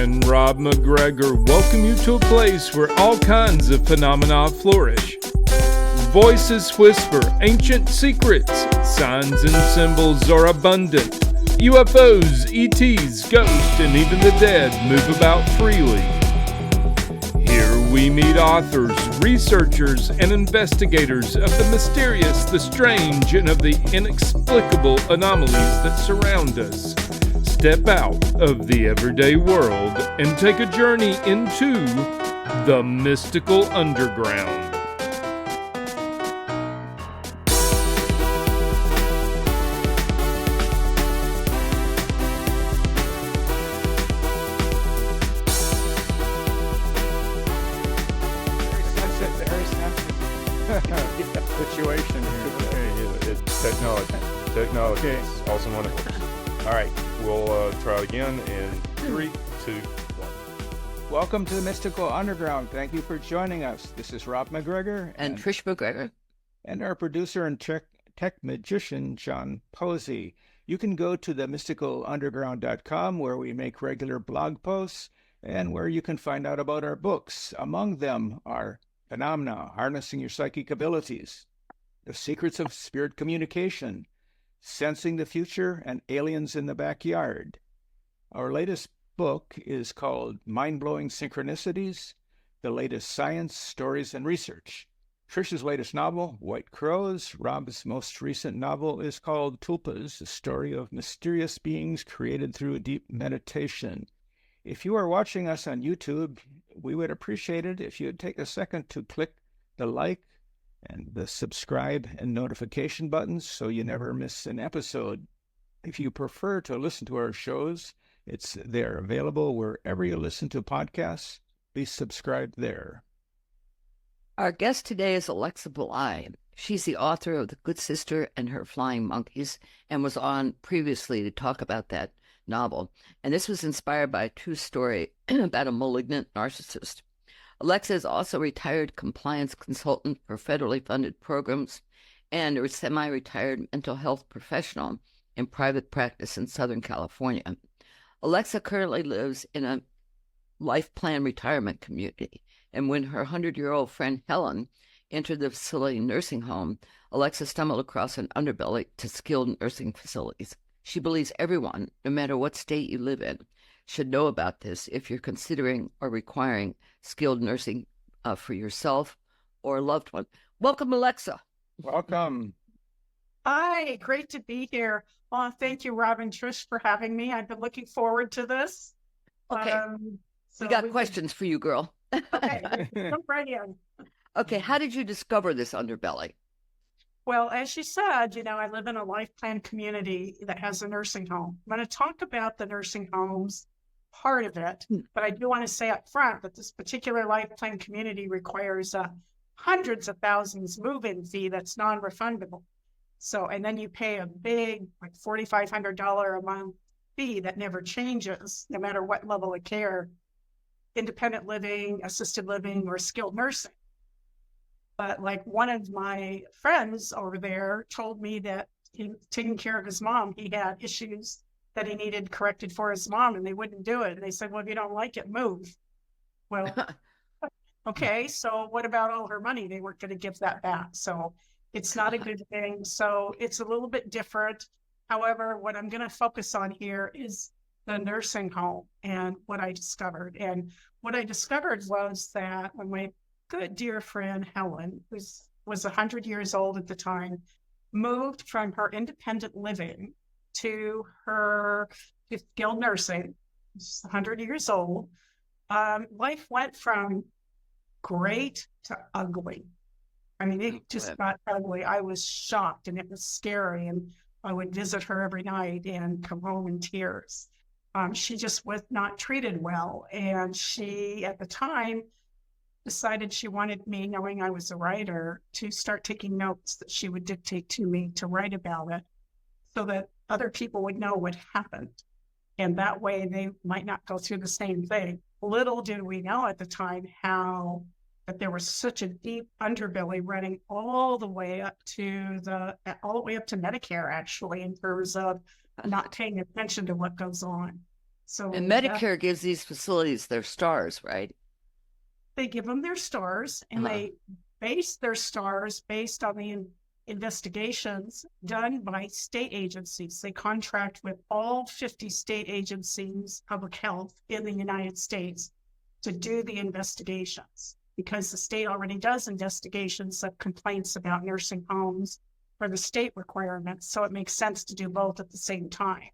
and Rob McGregor welcome you to a place where all kinds of phenomena flourish. Voices whisper ancient secrets, signs and symbols are abundant. UFOs, ETs, ghosts, and even the dead move about freely. Here we meet authors, researchers, and investigators of the mysterious, the strange, and of the inexplicable anomalies that surround us. Step out of the everyday world and take a journey into the mystical underground. Situation here. It's technology. Technology is awesome, wonderful. All right, we'll try it again in 3, 2, 1. Welcome to the Mystical Underground. Thank you for joining us. This is Rob McGregor and Trish McGregor, and our producer and tech magician, John Posey. You can go to themysticalunderground.com where we make regular blog posts and where you can find out about our books. Among them are Phenomena, Harnessing Your Psychic Abilities, The Secrets of Spirit Communication, Sensing the Future, and Aliens in the Backyard. Our latest book is called Mind-Blowing Synchronicities, The Latest Science, Stories, and Research. Trish's latest novel, White Crows. Rob's most recent novel is called Tulpas, a story of mysterious beings created through deep meditation. If you are watching us on YouTube, we would appreciate it if you would take a second to click the like and the subscribe and notification buttons so you never miss an episode. If you prefer to listen to our shows, they're available wherever you listen to podcasts. Please subscribe there. Our guest today is Alexa Blye. She's the author of The Good Sister and Her Flying Monkeys and was on previously to talk about that novel. And this was inspired by a true story about a malignant narcissist. Alexa is also a retired compliance consultant for federally funded programs and a semi-retired mental health professional in private practice in Southern California. Alexa currently lives in a life plan retirement community. And when her 100-year-old friend Helen entered the facility nursing home, Alexa stumbled across an underbelly to skilled nursing facilities. She believes everyone, no matter what state you live in, should know about this if you're considering or requiring skilled nursing for yourself or a loved one. Welcome, Alexa. Welcome. Hi, great to be here. Well, thank you, Rob and Trish, for having me. I've been looking forward to this. Okay, we got questions for you, girl. Okay, jump right in. Okay, how did you discover this underbelly? Well, as you said, I live in a life plan community that has a nursing home. I'm going to talk about the nursing homes part of it, but I do want to say up front that this particular life plan community requires hundreds of thousands move-in fee that's non-refundable. So, and then you pay a big, like $4,500 a month fee that never changes, no matter what level of care, independent living, assisted living, or skilled nursing. But like one of my friends over there told me that taking care of his mom, he had issues that he needed corrected for his mom, and they wouldn't do it. And they said, well, if you don't like it, move. Well, okay, so what about all her money? They weren't going to give that back. So it's not a good thing. So it's a little bit different. However, what I'm going to focus on here is the nursing home and what I discovered. And what I discovered was that when my good dear friend Helen, who was 100 years old at the time, moved from her independent living to her skilled nursing. She's 100 years old. Life went from great to ugly. I mean, it just got ugly. I was shocked and it was scary. And I would visit her every night and come home in tears. She just was not treated well. And she, at the time, decided she wanted me, knowing I was a writer, to start taking notes that she would dictate to me to write about it so that other people would know what happened. And that way they might not go through the same thing. Little did we know at the time how that there was such a deep underbelly running all the way up to Medicare, actually, in terms of not paying attention to what goes on. So And Medicare gives these facilities their stars, right? they give them their stars, and Uh-huh. they base their stars based on the investigations done by state agencies. They contract with all 50 state agencies, public health in the United States to do the investigations, because the state already does investigations of complaints about nursing homes for the state requirements. So it makes sense to do both at the same time.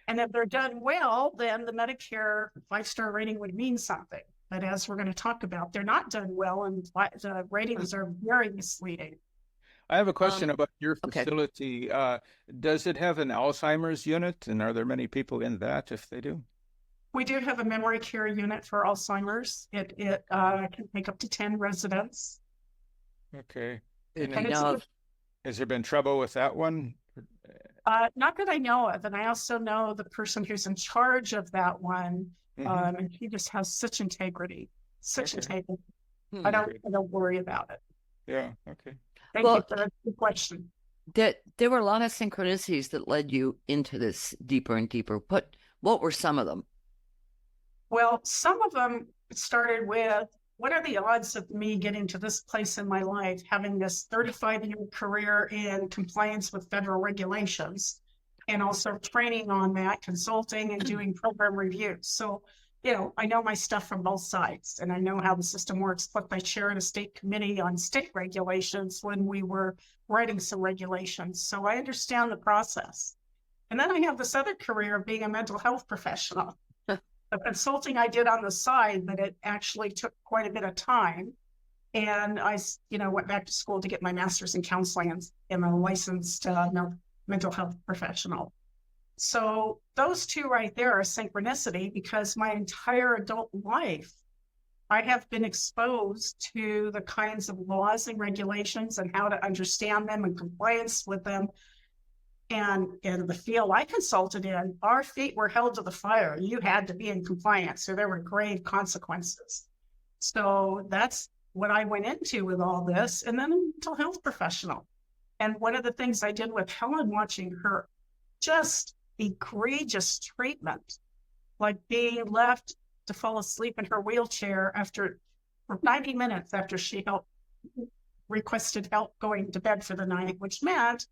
And if they're done well, then the Medicare 5-star rating would mean something. But as we're going to talk about, they're not done well, and the ratings are very misleading. I have a question about your okay. facility. Does it have an Alzheimer's unit, and are there many people in that if they do? We do have a memory care unit for Alzheimer's. It can take up to 10 residents. Okay. And And I know of, Has there been trouble with that one? Not that I know of. And I also know the person who's in charge of that one, Mhm. and he just has such integrity, such Okay. integrity. hmm. I don't worry about it. Yeah, okay. Thank Well, you for the question. there were a lot of synchronicities that led you into this deeper and deeper. What were some of them? Well, some of them started with, what are the odds of me getting to this place in my life, having this 35-year career in compliance with federal regulations, and also training on that, consulting and doing program reviews. So, I know my stuff from both sides, and I know how the system works. Plus, I chaired a state committee on state regulations when we were writing some regulations. So I understand the process. And then I have this other career of being a mental health professional. The consulting I did on the side, but it actually took quite a bit of time. And I, went back to school to get my master's in counseling and am a licensed mental health professional. So those two right there are synchronicity, because my entire adult life, I have been exposed to the kinds of laws and regulations and how to understand them and compliance with them. And in the field I consulted in, our feet were held to the fire. You had to be in compliance, so there were grave consequences. So that's what I went into with all this. And then a mental health professional. And one of the things I did with Helen, watching her just egregious treatment, like being left to fall asleep in her wheelchair for 90 minutes after she requested help going to bed for the night, which meant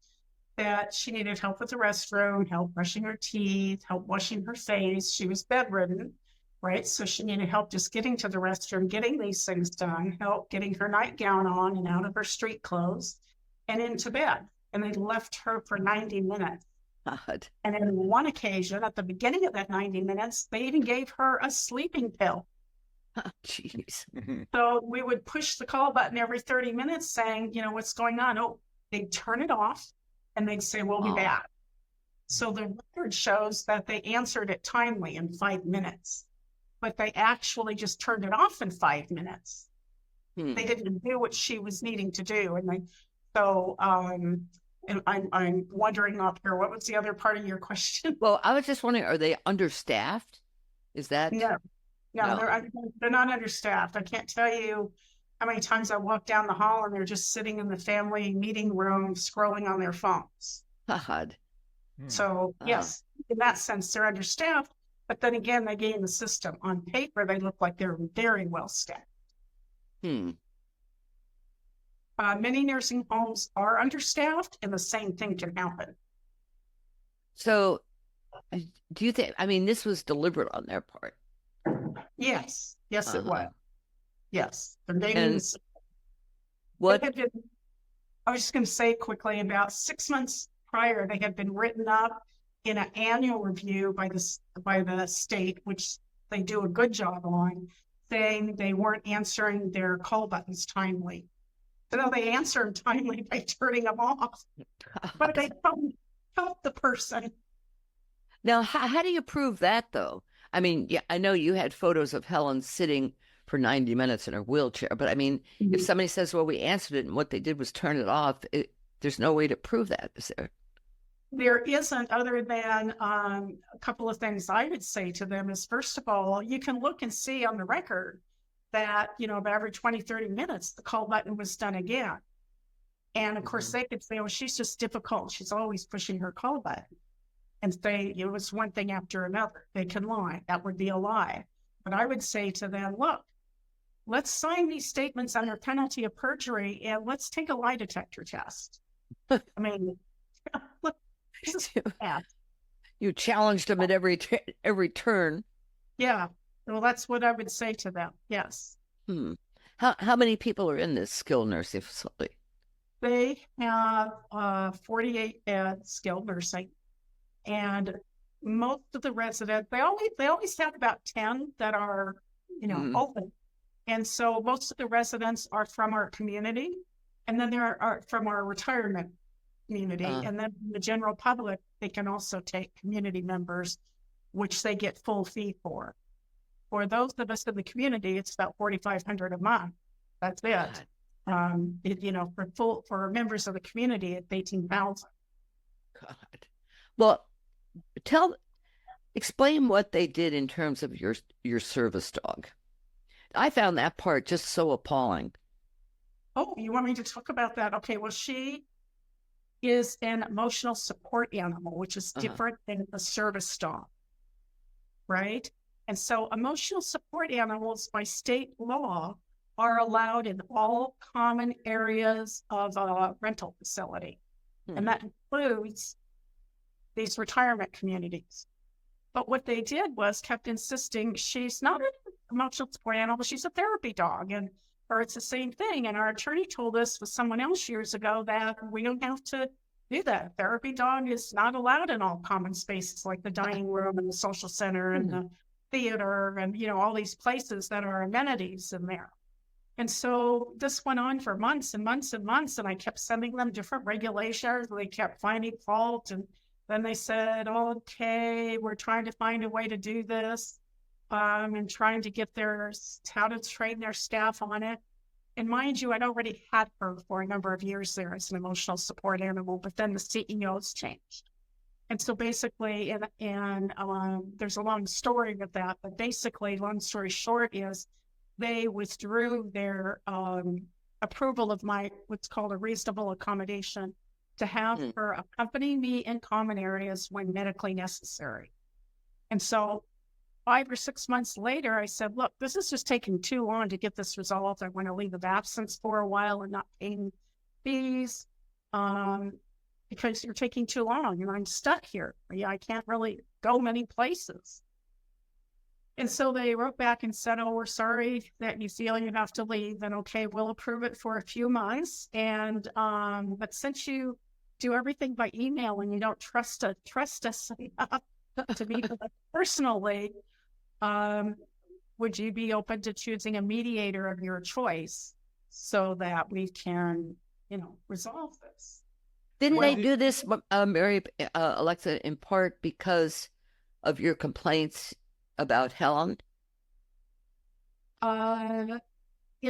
that she needed help with the restroom, help brushing her teeth, help washing her face. She was bedridden, right? So she needed help just getting to the restroom, getting these things done, help getting her nightgown on and out of her street clothes and into bed. And they left her for 90 minutes. God. And on one occasion, at the beginning of that 90 minutes, they even gave her a sleeping pill. Jeez. So we would push the call button every 30 minutes saying, what's going on? Oh, they'd turn it off. And they'd say, we'll be back. So the record shows that they answered it timely in 5 minutes, but they actually just turned it off in 5 minutes. They didn't do what she was needing to do. And and I'm wondering up here, what was the other part of your question? Well, I was just wondering, are they understaffed? Is that? No, No. they're not understaffed. I can't tell you how many times I walk down the hall and they're just sitting in the family meeting room scrolling on their phones. God. So yes, in that sense, they're understaffed. But then again, they game the system. On paper, they look like they're very well staffed. Many nursing homes are understaffed, and the same thing can happen. So do you think, this was deliberate on their part? Yes, it was. Yes, the And ratings. what? I was just going to say quickly, about 6 months prior, they had been written up in an annual review by the state, which they do a good job on, saying they weren't answering their call buttons timely. So they answer them timely by turning them off, but they don't help the person. Now, how do you prove that, though? I know you had photos of Helen sitting for 90 minutes in her wheelchair, but if somebody says, well, we answered it and what they did was turn it off, there's no way to prove that, is there? There isn't, other than a couple of things I would say to them is, first of all, you can look and see on the record that, about every 20, 30 minutes, the call button was done again. And of course, they could say, oh, she's just difficult. She's always pushing her call button. and say it was one thing after another. They can lie. That would be a lie. But I would say to them, look, let's sign these statements under penalty of perjury and let's take a lie detector test. I mean, look, this is bad. You challenged them at every turn. Yeah. Well, that's what I would say to them. Yes. How many people are in this skilled nursing facility? They have 48 bed skilled nursing, and most of the residents, they always have about 10 that are, open. And so most of the residents are from our community, and then there are from our retirement community, and then the general public, they can also take community members, which they get full fee for. For those of us in the community, it's about $4,500 a month. That's it. For members of the community, it's $18,000. God. Well, explain what they did in terms of your service dog. I found that part just so appalling. Oh, you want me to talk about that? Okay, well, she is an emotional support animal, which is different than a service dog, right? And so emotional support animals by state law are allowed in all common areas of a rental facility. And that includes these retirement communities. But what they did was kept insisting she's not an emotional support animal, she's a therapy dog. Or it's the same thing. And our attorney told us with someone else years ago that we don't have to do that. Therapy dog is not allowed in all common spaces like the dining room and the social center and the theater and, all these places that are amenities in there. And so this went on for months and months and months. And I kept sending them different regulations. They kept finding fault. And then they said, okay, we're trying to find a way to do this. And trying to get how to train their staff on it. And mind you, I'd already had her for a number of years there as an emotional support animal, but then the CEOs changed. And so basically, and there's a long story with that, but basically, long story short is they withdrew their approval of what's called a reasonable accommodation to have her accompany me in common areas when medically necessary. And so 5 or 6 months later, I said, look, this is just taking too long to get this resolved. I want to leave of absence for a while and not paying fees because you're taking too long and I'm stuck here. I can't really go many places. And so they wrote back and said, oh, we're sorry that you feel you have to leave. And okay, we'll approve it for a few months. And but since you do everything by email and you don't trust us enough to meet with us personally, would you be open to choosing a mediator of your choice so that we can, resolve this? Didn't they do this, Mary, Alexa, in part because of your complaints about Helen? In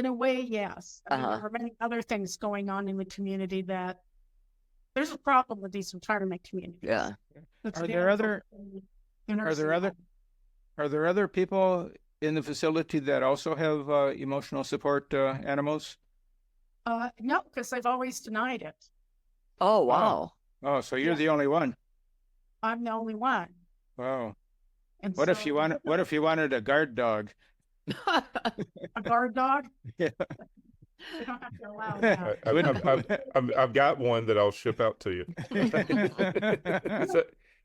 a way, yes. I mean, there are many other things going on in the community that there's a problem with these retirement communities. Yeah. Are there other people in the facility that also have emotional support animals? No, because they've always denied it. Oh, wow. Oh, so you're the only one. I'm the only one. Wow. And What if you wanted a guard dog? A guard dog? Yeah. We don't have to allow that. I've got one that I'll ship out to you.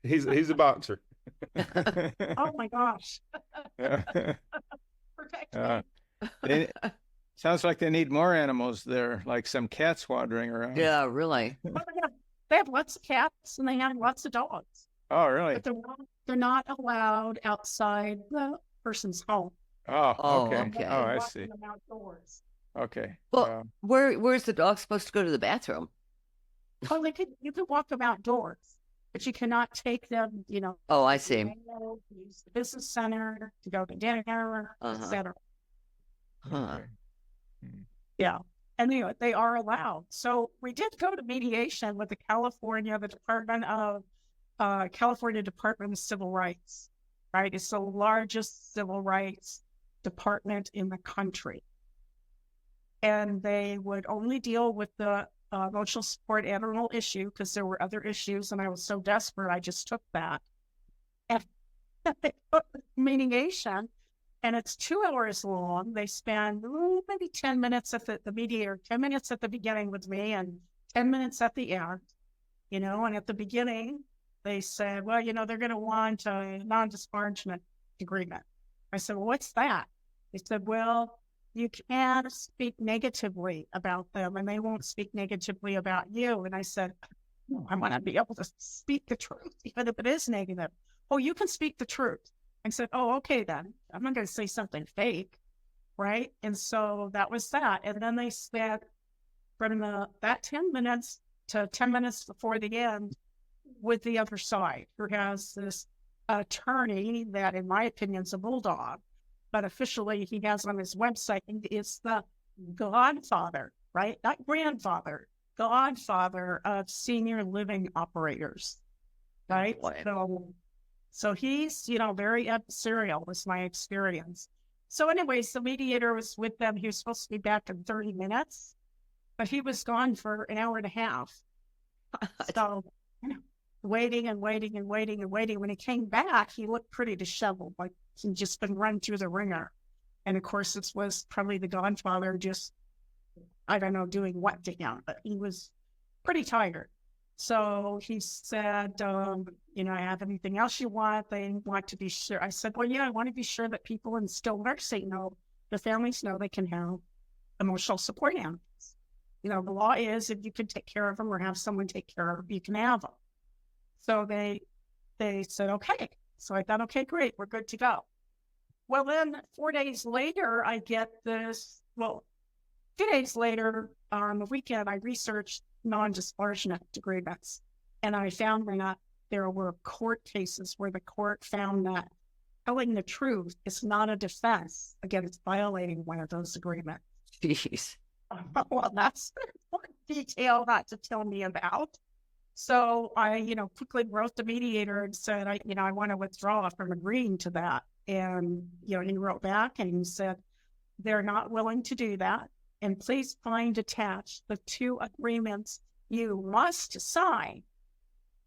He's a boxer. Oh my gosh. Protect me. Sounds like they need more animals there, like some cats wandering around. Yeah, really. They have lots of cats and they have lots of dogs. Oh, really? But they're not allowed outside the person's home. Oh, okay. Okay. Oh, I see. Them outdoors. Okay. Well, where's the dog supposed to go to the bathroom? Oh, you can walk them outdoors, but you cannot take them, Oh, I see. to use the business center, to go to dinner, etc. Huh. Yeah. And they are allowed. So we did go to mediation with the California Department of Civil Rights, right? It's the largest civil rights department in the country. And they would only deal with the emotional support animal issue because there were other issues and I was so desperate, I just took that. And they put mediation, and it's 2 hours long. They spend maybe 10 minutes at the mediator, 10 minutes at the beginning with me and 10 minutes at the end, and at the beginning, they said, well, they're going to want a non-disparagement agreement. I said, well, what's that? They said, well, you can't speak negatively about them and they won't speak negatively about you. And I said, no, I want to be able to speak the truth, even if it is negative. Oh, you can speak the truth. I said, oh, okay, then. I'm not going to say something fake, right? And so that was that. And then they said from that 10 minutes to 10 minutes before the end with the other side, who has this attorney that, in my opinion, is a bulldog, but officially he has on his website, it's the godfather, right? Not grandfather, godfather of senior living operators, right? So he's, very adversarial, was my experience. So anyways, the mediator was with them. He was supposed to be back in 30 minutes, but he was gone for an hour and a half. So, waiting and waiting and waiting and waiting. When he came back, he looked pretty disheveled, like he'd just been run through the ringer. And of course, this was probably the godfather just, I don't know, doing what to him, but he was pretty tired. So he said, I have anything else you want? They want to be sure. I said, well, yeah, I want to be sure that people in skilled nursing know, the families know they can have emotional support animals. The law is if you can take care of them or have someone take care of them, you can have them. So they said, okay. So I thought, okay, great, we're good to go. Well, then 4 days later, I get this, 2 days later, on the weekend, I researched non-disparagement agreements. And I found that there were court cases where the court found that telling the truth is not a defense against violating one of those agreements. Jeez. Well, that's important detail not to tell me about. So I, quickly wrote the mediator and said, I want to withdraw from agreeing to that. And, he wrote back and he said, they're not willing to do that. And please find attached the 2 agreements you must sign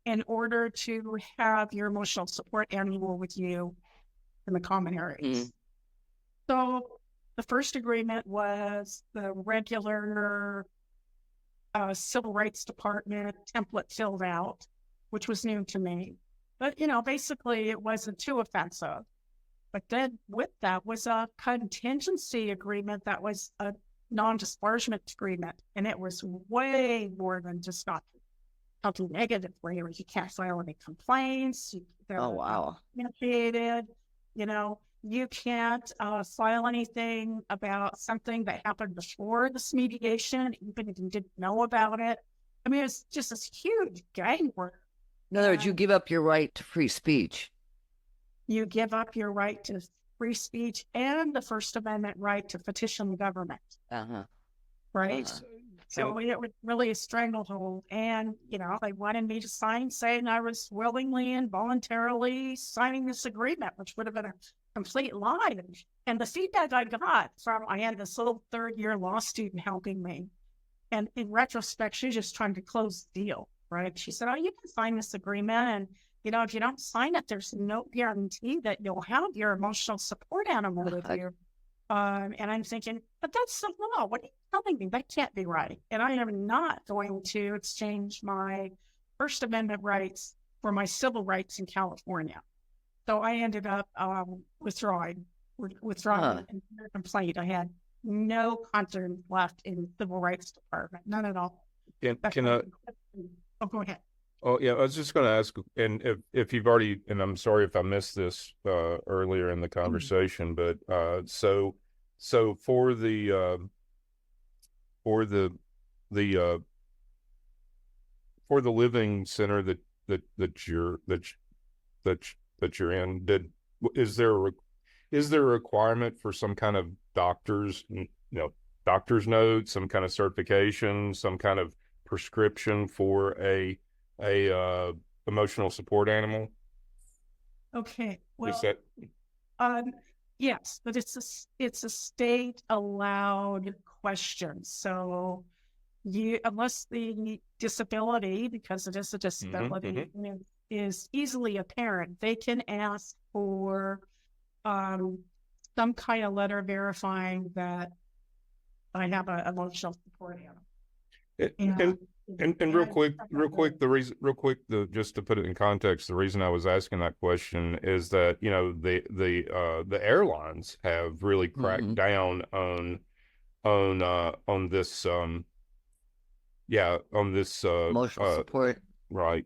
in order to have your emotional support animal with you in the common areas. So the first agreement was the regular Civil Rights Department template filled out, which was new to me. But, basically it wasn't too offensive. But then with that was a contingency agreement that was a non-disparagement agreement. And it was way more than just not talking negatively, or you can't file any complaints. Oh, wow. Communicated, you can't file anything about something that happened before this mediation, even if you didn't know about it. I mean, it's just this huge gang work. In other words, you give up your right to free speech. You give up your right to free speech and the First Amendment right to petition the government. Right? So it was really a stranglehold. And, they wanted me to sign saying I was willingly and voluntarily signing this agreement, which would have been a complete lie. And the feedback I got I had this little 3rd-year law student helping me. And in retrospect, she was just trying to close the deal, right? She said, oh, you can sign this agreement. And, if you don't sign it, there's no guarantee that you'll have your emotional support animal with you. And I'm thinking, but that's the law. What are you telling me? That can't be right. And I am not going to exchange my First Amendment rights for my civil rights in California. So I ended up withdrawing the complaint. I had no content left in the Civil Rights Department, none at all. Go ahead. Oh, yeah, I was just going to ask, and if you've already, and I'm sorry if I missed this earlier in the conversation, but so for the living center that you're in, is there a requirement for some kind of doctor's note, some kind of certification, some kind of prescription for a emotional support animal? Okay. Well, is that... yes, but it's a state allowed question. So unless the disability, because it is a disability, is easily apparent, they can ask for some kind of letter verifying that I have an emotional support animal. And real quick, just to put it in context, the reason I was asking that question is that, you know, the airlines have really cracked down on this Emotional support. Right.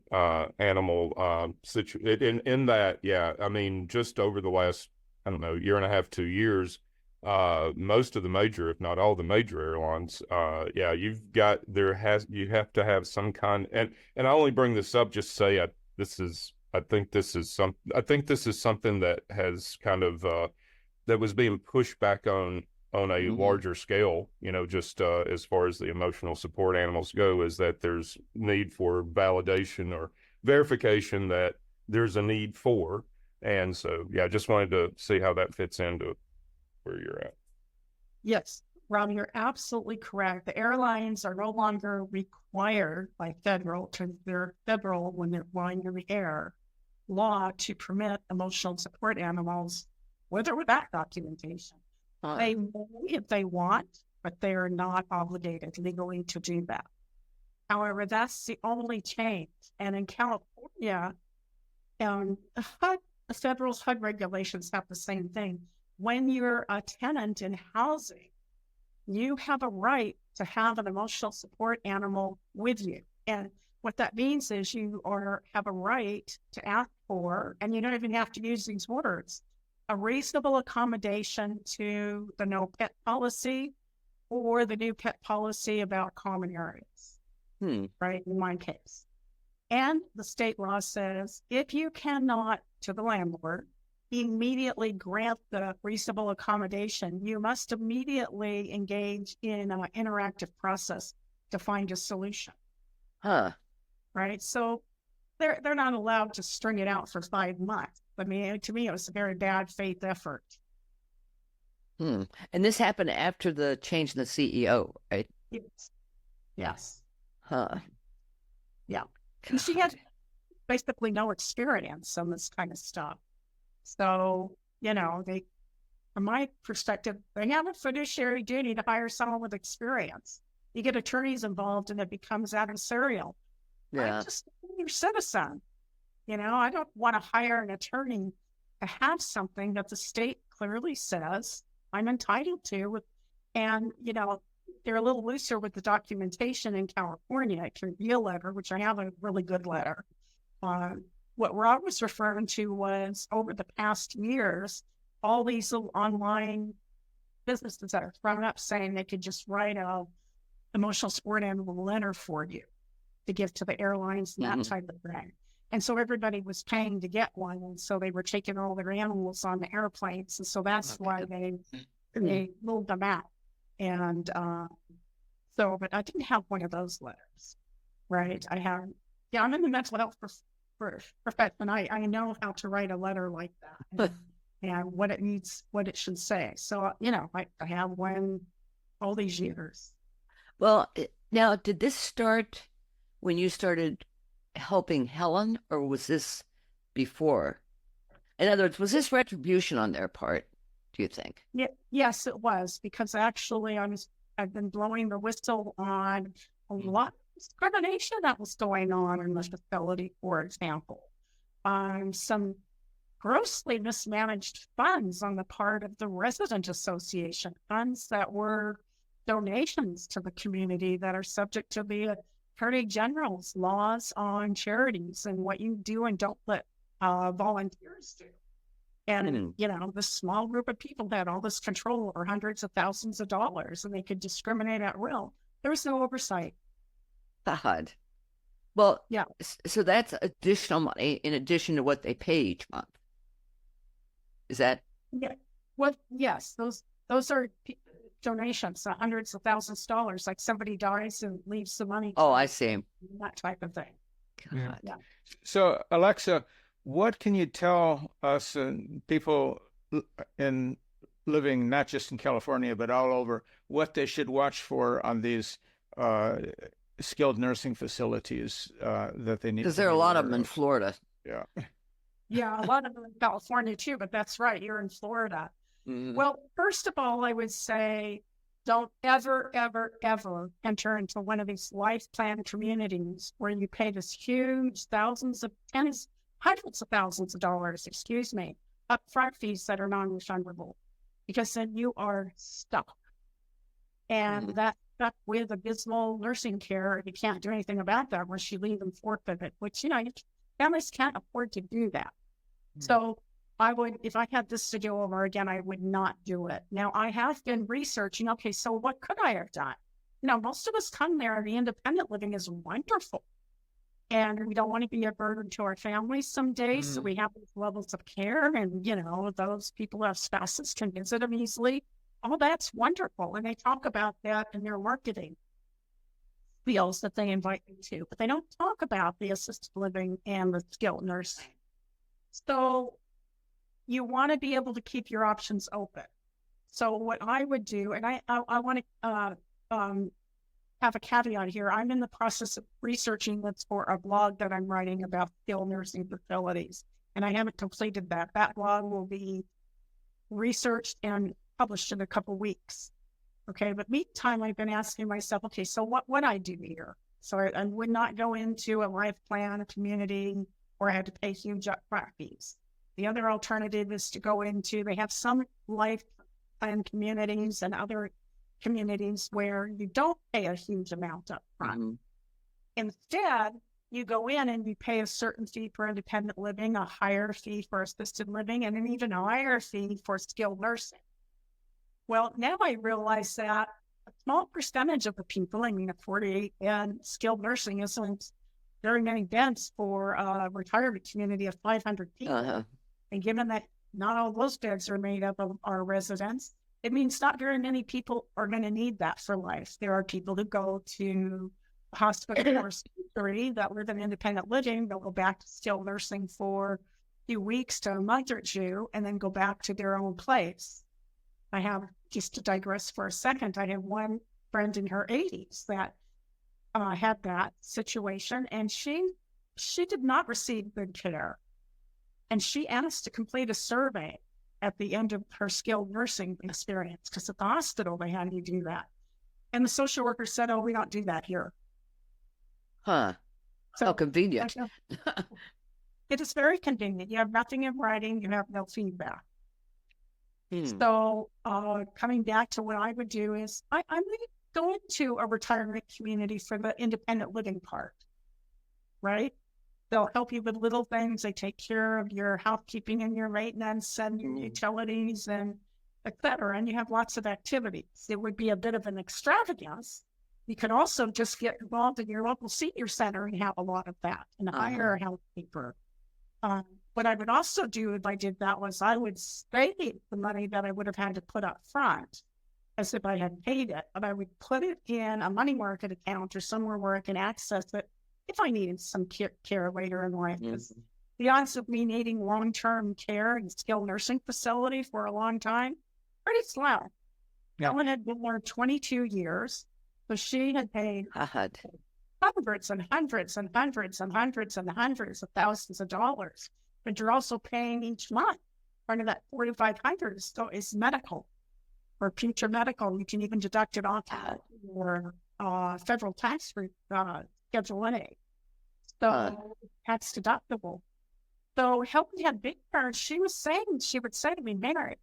Animal in that, yeah. I mean, just over the last, I don't know, year and a half, 2 years, most of the major, if not all the major airlines, yeah, you have to have some kind, and I only bring this up just to say I think this is something that has kind of that was being pushed back on a larger scale, you know, just as far as the emotional support animals go, is that there's need for validation or verification that there's a need for. And so, yeah, just wanted to see how that fits into where you're at. Yes, Rob, you're absolutely correct. The airlines are no longer required by federal, when they're flying in the air, law to permit emotional support animals with or without documentation. They may if they want, but they are not obligated legally to do that. However, that's the only change. And in California, the federal HUD regulations have the same thing. When you're a tenant in housing, you have a right to have an emotional support animal with you. And what that means is you have a right to ask for, and you don't even have to use these words, a reasonable accommodation to the no pet policy or the new pet policy about common areas, right, in my case. And the state law says if you cannot, to the landlord, immediately grant the reasonable accommodation, you must immediately engage in an interactive process to find a solution. Right? So they're not allowed to string it out for 5 months. I mean, to me, it was a very bad faith effort. And this happened after the change in the CEO, right? Yes. Yeah. And she had basically no experience on this kind of stuff. So, you know, from my perspective, they have a fiduciary duty to hire someone with experience. You get attorneys involved and it becomes adversarial. Yeah. I'm just a senior citizen. You know, I don't want to hire an attorney to have something that the state clearly says I'm entitled to. And, you know, they're a little looser with the documentation in California. It can be a letter, which I have a really good letter. What Rob was referring to was over the past years, all these little online businesses that are thrown up saying they could just write a emotional support animal letter for you to give to the airlines and that type of thing. And so everybody was paying to get one. And so they were taking all their animals on the airplanes. And so that's why they moved them out. And but I didn't have one of those letters, right? I'm in the mental health profession. I know how to write a letter like that and what it needs, what it should say. So, you know, I have one all these years. Well, now, did this start when you started helping Helen, or was this before? In other words, was this retribution on their part, do you think? Yeah, yes, it was, because actually I've been blowing the whistle on a lot of discrimination that was going on in the facility, for example. Some grossly mismanaged funds on the part of the resident association, funds that were donations to the community that are subject to the Attorney General's laws on charities and what you do and don't let volunteers do. And, you know, this small group of people had all this control over hundreds of thousands of dollars, and they could discriminate at will. There was no oversight. God. Well, yeah. So that's additional money in addition to what they pay each month. Is that? Yeah. Well, yes, those are donations, hundreds of thousands of dollars, like somebody dies and leaves the money. Oh, I see. That type of thing. God. Yeah. So, Alexa, what can you tell us people in living not just in California but all over, what they should watch for on these skilled nursing facilities that they need. Because there are a lot of them in Florida. Yeah. Yeah, a lot of them in California too, but that's right. You're in Florida. Well, first of all, I would say don't ever, ever, ever enter into one of these life plan communities where you pay this huge hundreds of thousands of dollars, upfront fees that are non-refundable, because then you are stuck. And that's stuck with abysmal nursing care. You can't do anything about that once you leave them forfeit, which, families can't afford to do that. So I would, if I had this to do over again, I would not do it. Now, I have been researching, okay, so what could I have done? Most of us come there, the independent living is wonderful. And we don't want to be a burden to our families some days. So we have these levels of care, and, those people who have spouses can visit them easily. All that's wonderful. And they talk about that in their marketing deals that they invite you to, but they don't talk about the assisted living and the skilled nursing. So you want to be able to keep your options open. So what I would do, and I want to have a caveat here. I'm in the process of researching this for a blog that I'm writing about skilled nursing facilities, and I haven't completed that. That blog will be researched and published in a couple weeks. Okay, but meantime, I've been asking myself, okay, so what would I do here? So I would not go into a life plan, a community, or I had to pay huge upfront fees. The other alternative is to go into, they have some life plan communities and other communities where you don't pay a huge amount upfront. Instead, you go in and you pay a certain fee for independent living, a higher fee for assisted living, and an even higher fee for skilled nursing. Well, now I realize that a small percentage of the people, 48 and skilled nursing isn't very many beds for a retirement community of 500 people. And given that not all those beds are made up of our residents, it means not very many people are going to need that for life. There are people who go to a hospital or surgery that live in independent living. They'll go back to skilled nursing for a few weeks to a month or two, and then go back to their own place. I have, just to digress for a second, I have one friend in her 80s that had that situation, and she did not receive good care. And she asked to complete a survey at the end of her skilled nursing experience, because at the hospital they had you do that. And the social worker said, "Oh, we don't do that here." So how convenient. It is very convenient. You have nothing in writing. You have no feedback. So coming back to what I would do is I'm going to go into a retirement community for the independent living part, right? They'll help you with little things. They take care of your housekeeping and your maintenance and your utilities and et cetera. And you have lots of activities. It would be a bit of an extravagance. You could also just get involved in your local senior center and have a lot of that and hire a housekeeper. What I would also do if I did that was I would save the money that I would have had to put up front as if I had paid it, but I would put it in a money market account or somewhere where I can access it if I needed some care later in life. The odds of me needing long-term care in skilled nursing facility for a long time, pretty slim. Helen had been there 22 years, so she had paid hundreds and hundreds and hundreds and hundreds and hundreds of thousands of dollars. But you're also paying each month. Part of that $4,500 is medical or future medical. You can even deduct it off your federal tax Schedule A. So that's deductible. So Helen had big parents. She would say to me, "Mary,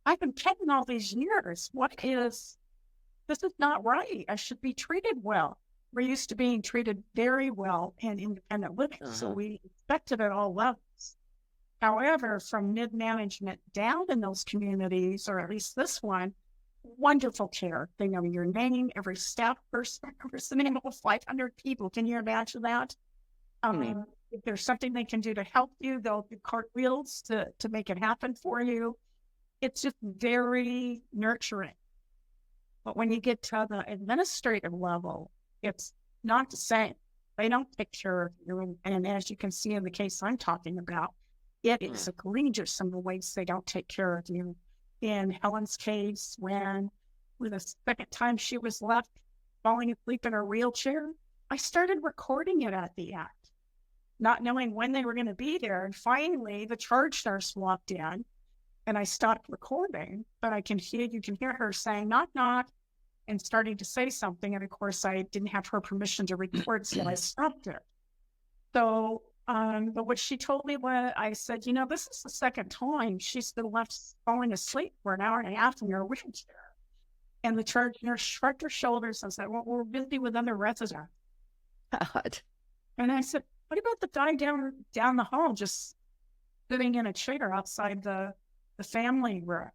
I've been paying all these years. This is not right. I should be treated well." We're used to being treated very well in independent living, so we expected at all levels. However, from mid-management down in those communities, or at least this one, wonderful care. They know your name, every staff person, almost 500 people. Can you imagine that? If there's something they can do to help you, they'll do cartwheels to make it happen for you. It's just very nurturing. But when you get to the administrative level, it's not the same. They don't take care of you. And as you can see in the case I'm talking about, it is egregious in the ways they don't take care of you. In Helen's case, when the second time she was left falling asleep in her wheelchair. I started recording it at the end, not knowing when they were going to be there. And finally, the charge nurse walked in, and I stopped recording, but you can hear her saying, knock, knock, and starting to say something. And of course, I didn't have her permission to record, so I stopped it. So, but what she told me was, I said, this is the second time she's been left falling asleep for an hour and a half in her wheelchair. And the charge nurse shrugged her shoulders and said, well, we're busy with other residents. God. And I said, what about the guy down the hall just sitting in a chair outside the family room?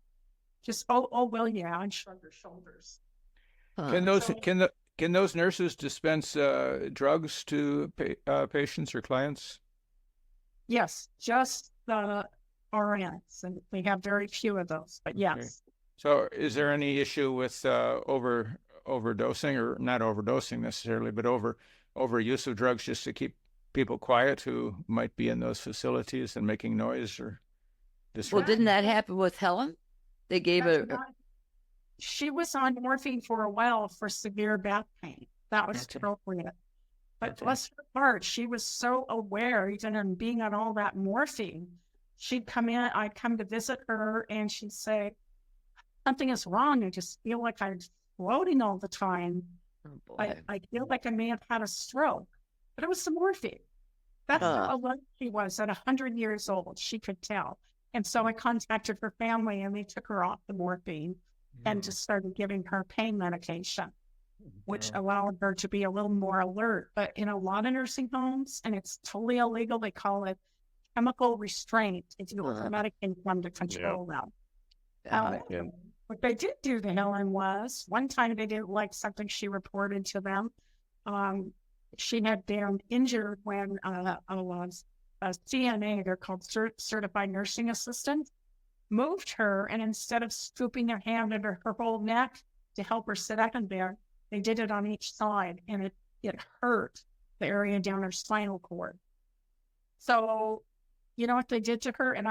Just, well, yeah, and shrugged her shoulders. Can those nurses dispense drugs to patients or clients? Yes, just the RNs, and we have very few of those, but yes. Okay. So is there any issue with overdosing, or not overdosing necessarily, but overuse of drugs just to keep people quiet who might be in those facilities and making noise or disrupting? Well, didn't that happen with Helen? They gave She was on morphine for a while for severe back pain. That was appropriate. But bless her heart, she was so aware, even in being on all that morphine. She'd come in, I'd come to visit her, and she'd say, something is wrong. I just feel like I'm floating all the time. Oh, I feel like I may have had a stroke. But it was the morphine. That's how alert she was at 100 years old. She could tell. And so I contacted her family, and they took her off the morphine and just started giving her pain medication, which allowed her to be a little more alert. But in a lot of nursing homes, and it's totally illegal, they call it chemical restraint. If you medicate them to control them. What they did do to Helen was, one time they didn't like something she reported to them. She had been injured when a CNA, they're called certified nursing assistants, moved her, and instead of scooping their hand under her whole neck to help her sit up in there, they did it on each side, and it hurt the area down her spinal cord. So, you know what they did to her? And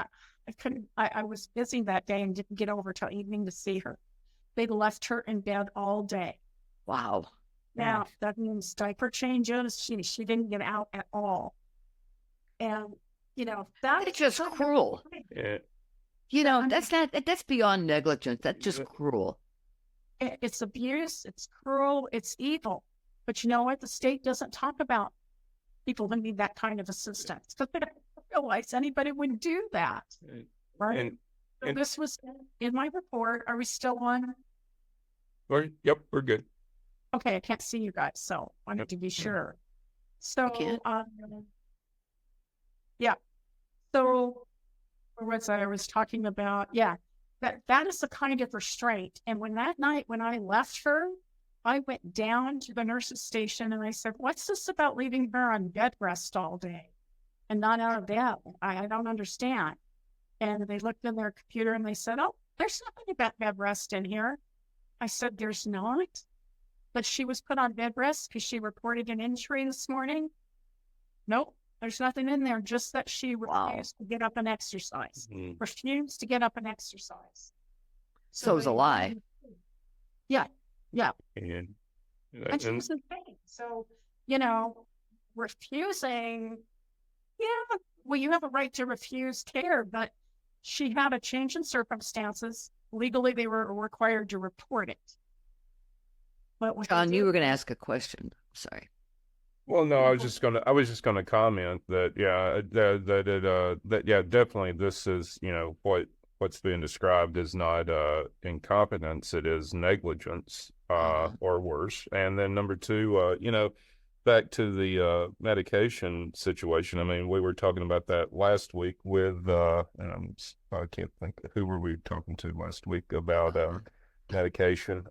I was busy that day and didn't get over till evening to see her. They left her in bed all day. Wow. Now, that means diaper changes. She didn't get out at all. And, That's just cruel. Yeah. That's beyond negligence. That's just cruel. It's abuse. It's cruel. It's evil. But you know what? The state doesn't talk about people that need that kind of assistance, because they don't realize anybody would do that. Right? And this was in my report. Are we still on? Yep, we're good. Okay, I can't see you guys, so I wanted to be sure. So, yeah. So, where was I? I was talking about, that is the kind of restraint. And that night when I left her, I went down to the nurse's station and I said, what's this about leaving her on bed rest all day and not out of bed? I don't understand. And they looked in their computer and they said, oh, there's nothing about bed rest in here. I said, there's not. But she was put on bed rest because she reported an injury this morning. Nope, there's nothing in there, just that she refused to get up and exercise. Refused to get up and exercise. So it was a lie. Yeah. And she was in pain. So, refusing, well, you have a right to refuse care, but she had a change in circumstances. Legally, they were required to report it. But John, you were going to ask a question. Sorry. Well, no, I was just gonna comment that definitely this is, what's being described is not incompetence, it is negligence or worse. And then number two, back to the medication situation. I mean, we were talking about that last week with and I can't think, who were we talking to last week about medication.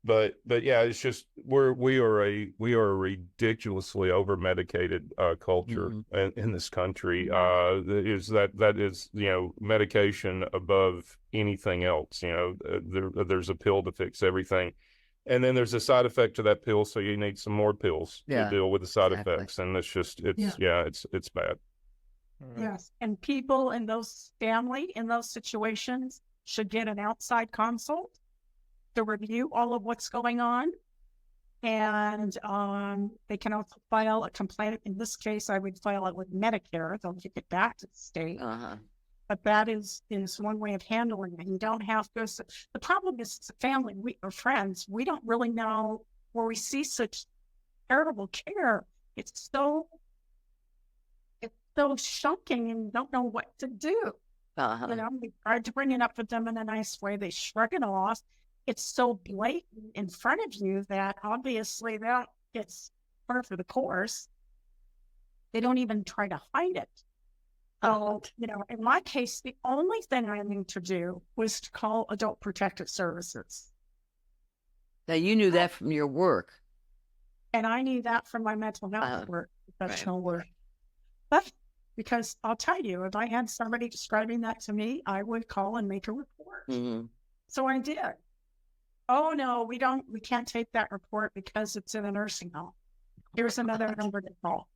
But yeah, it's just we are a ridiculously over-medicated culture in this country. That is medication above anything else. There's a pill to fix everything, and then there's a side effect to that pill, so you need some more pills to deal with the side effects, and it's bad. Yes, and people in those situations should get an outside consult to review all of what's going on. And they can also file a complaint. In this case, I would file it with Medicare. They'll kick it back to the state. But that is one way of handling it. You don't have to. The problem is, it's a family or friends. We don't really know where we see such terrible care. It's so shocking, and you don't know what to do. You know, we tried to bring it up with them in a nice way. They shrug it off. It's so blatant in front of you that obviously that gets par for the course. They don't even try to hide it. So, you know, in my case, the only thing I need to do was to call Adult Protective Services. Now, you knew that from your work. And I knew that from my mental health work, professional work. But because I'll tell you, if I had somebody describing that to me, I would call and make a report. So I did. Oh no, we can't take that report because it's in a nursing home. Here's another number to call.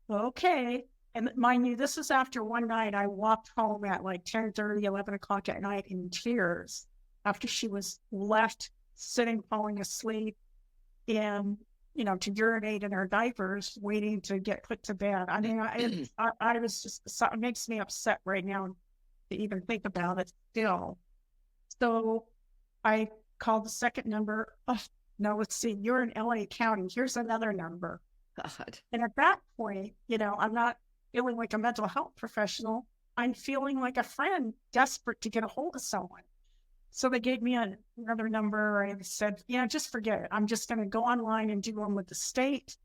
Okay. And mind you, this is after one night I walked home at like 10:30, 11 o'clock at night in tears after she was left sitting, falling asleep in, you know, to urinate in her diapers, waiting to get put to bed. I mean, I was just, it makes me upset right now to even think about it still. So I called the second number. Oh, no, let's see, you're in LA County. Here's another number. God. And at that point, you know, I'm not feeling like a mental health professional. I'm feeling like a friend, desperate to get a hold of someone. So they gave me another number. I said, yeah, just forget it. I'm just going to go online and do one with the state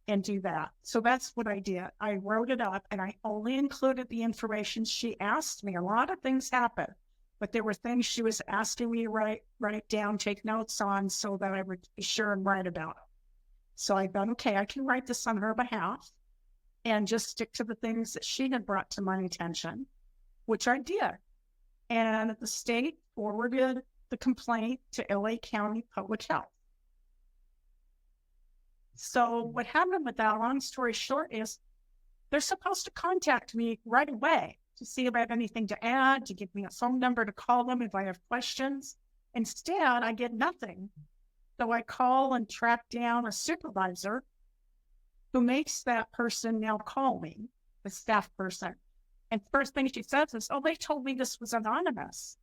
and do that. So that's what I did. I wrote it up and I only included the information she asked me. A lot of things happened, but there were things she was asking me to write down, take notes on so that I would be sure and write about it. So I thought, okay, I can write this on her behalf and just stick to the things that she had brought to my attention, which I did. And the state forwarded the complaint to LA County Public Health. So what happened with that, long story short, is they're supposed to contact me right away to see if I have anything to add, to give me a phone number to call them if I have questions. Instead, I get nothing. So I call and track down a supervisor who makes that person now call me, the staff person. And first thing she says is, oh, they told me this was anonymous.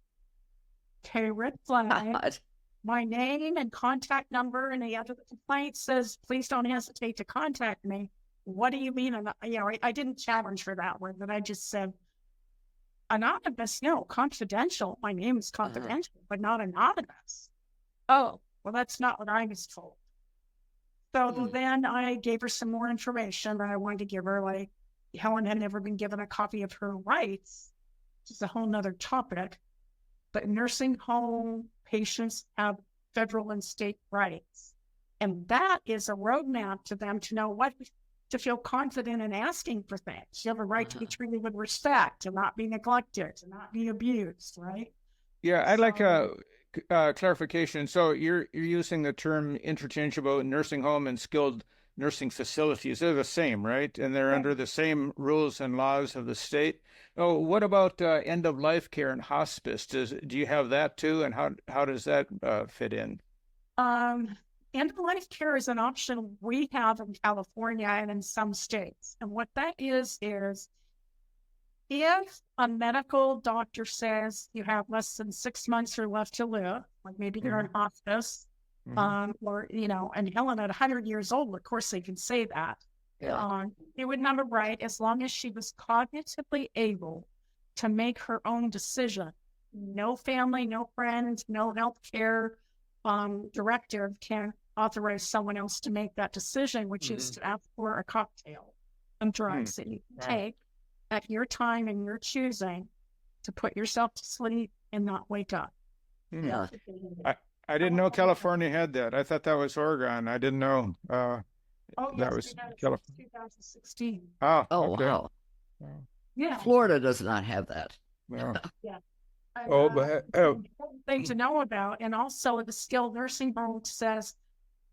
Okay, red flag. My name and contact number and the other complaint says, please don't hesitate to contact me. What do you mean? You know, I didn't challenge her that one, but I just said, anonymous, no, confidential. My name is confidential, but not anonymous. Oh, well, that's not what I was told. So then I gave her some more information that I wanted to give her, like Helen had never been given a copy of her rights, which is a whole nother topic. But nursing home patients have federal and state rights. And that is a roadmap to them to know what to feel confident in asking for things. You have a right to be treated with respect, to not be neglected, to not be abused, right? Yeah, I'd like a clarification. So you're using the term interchangeable nursing home and skilled nursing facilities. They're the same, right? And they're under the same rules and laws of the state. Oh, what about end-of-life care and hospice? Do you have that too? And how does that fit in? End-of-life care is an option we have in California and in some states. And what that is if a medical doctor says you have less than 6 months or left to live, like maybe you're in hospice, or, you know, and Helen at 100 years old, of course they can say that. They would have a right as long as she was cognitively able to make her own decision. No family, no friends, no healthcare directive can authorize someone else to make that decision, which is to ask for a cocktail of drugs that you can take at your time and your choosing to put yourself to sleep and not wake up. I didn't know California had that. I thought that was Oregon. I didn't know that was California. 2016. Oh, Oh, okay. wow. Yeah. Florida does not have that. Yeah. Important thing to know about. And also the skilled nursing home says,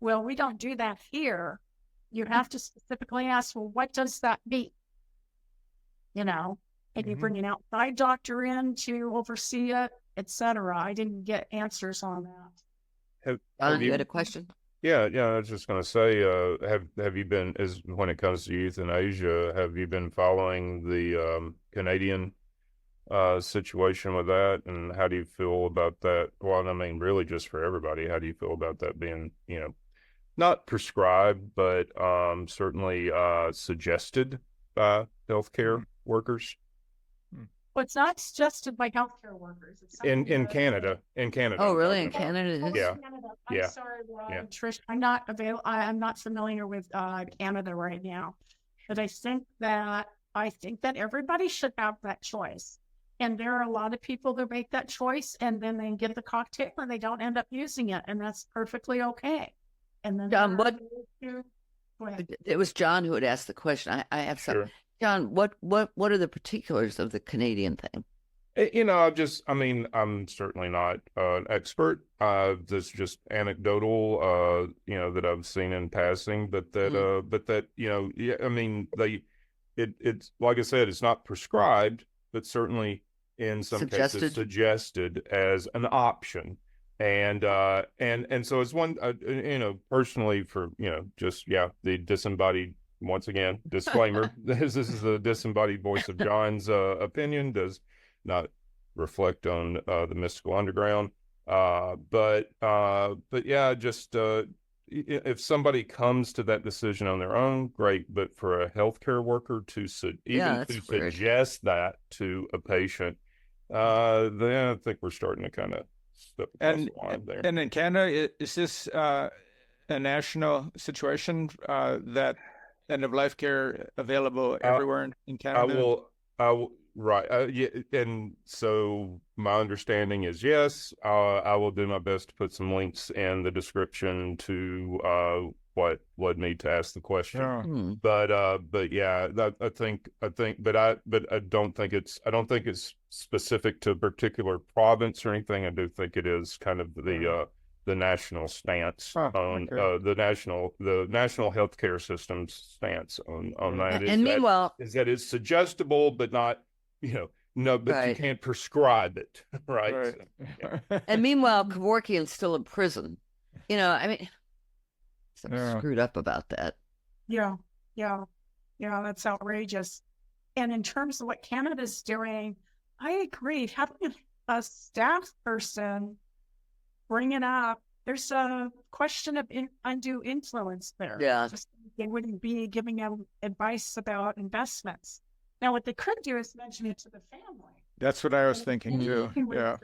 well, we don't do that here. You have to specifically ask, well, what does that mean? You know, and you bring an outside doctor in to oversee it, etc. I didn't get answers on that. Have You had a question? Yeah, I was just going to say, have you been, as when it comes to euthanasia, have you been following the Canadian situation with that, and how do you feel about that? Well, I mean, really, just for everybody, how do you feel about that being, not prescribed, but certainly suggested by healthcare workers Well, it's not suggested by healthcare workers. It's something in that- Canada? In Canada, Oh, I'm really? In talking about. Canada, it is? Yeah. Canada. Yeah. I'm sorry, Rob Yeah. and Trish. I'm not I'm not familiar with Canada right now, but I think that everybody should have that choice. And there are a lot of people that make that choice, and then they get the cocktail and they don't end up using it, and that's perfectly okay. And then John, there are those who- go ahead. It was John who had asked the question. I have some. Sure. John, what are the particulars of the Canadian thing? I'm certainly not an expert. This is just anecdotal, that I've seen in passing, but that, it's like I said, it's not prescribed, but certainly in some cases suggested as an option. And so it's one, personally for, the disembodied, once again, disclaimer, this is the disembodied voice of John's opinion, does not reflect on the mystical underground. But yeah, just if somebody comes to that decision on their own, great. But for a healthcare worker to suggest that to a patient, then I think we're starting to kind of step across the line there. And in Canada, is this a national situation that end of life care available everywhere in Canada? I will. Right. Yeah. And so my understanding is yes. I will do my best to put some links in the description to what led me to ask the question. Yeah. But yeah, I think, but I don't think it's specific to a particular province or anything. I do think it is kind of the national stance on the national healthcare system's stance on that. And meanwhile, is that it's suggestible, but not, no, but Right. you can't prescribe it, right? Right. So, yeah. and meanwhile, Kevorkian's still in prison. Something screwed up about that. Yeah, that's outrageous. And in terms of what Canada's doing, I agree. Having a staff person bring it up, there's a question of undue influence there. Yeah. Just they wouldn't be giving them advice about investments. Now, what they could do is mention it to the family. That's what I was thinking too. Yeah.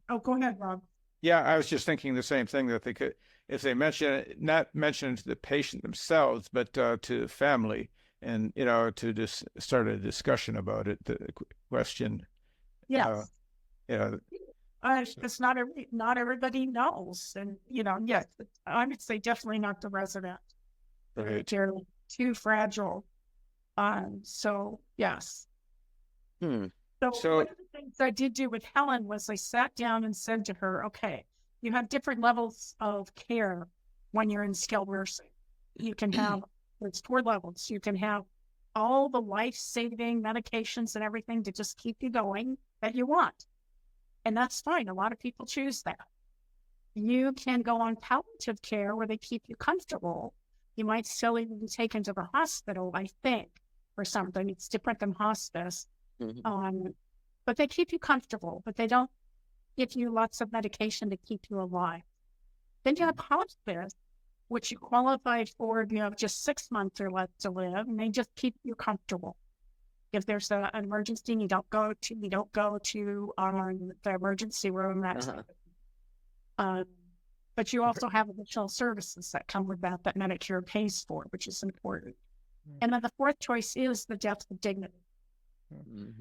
Oh, go ahead, Rob. Yeah, I was just thinking the same thing, that they could, if they not mention it to the patient themselves, but to the family, and to just start a discussion about it. The question. Yes. Yeah. Because not everybody knows, and yes, I would say definitely not the resident. Right. They're too fragile. So yes. So one of the things I did do with Helen was I sat down and said to her, okay, you have different levels of care when you're in skilled nursing. You can have, there's 4 levels. You can have all the life-saving medications and everything to just keep you going that you want. And that's fine. A lot of people choose that. You can go on palliative care where they keep you comfortable. You might still even be taken to the hospital, I think, or something. It's different than hospice. But they keep you comfortable, but they don't give you lots of medication to keep you alive. Then you have hospice, which you qualify for if you have just 6 months or less to live, and they just keep you comfortable. If there's an emergency, you don't go to the emergency room. But you also have additional services that come with that Medicare pays for, which is important. And then the 4th choice is the death with dignity.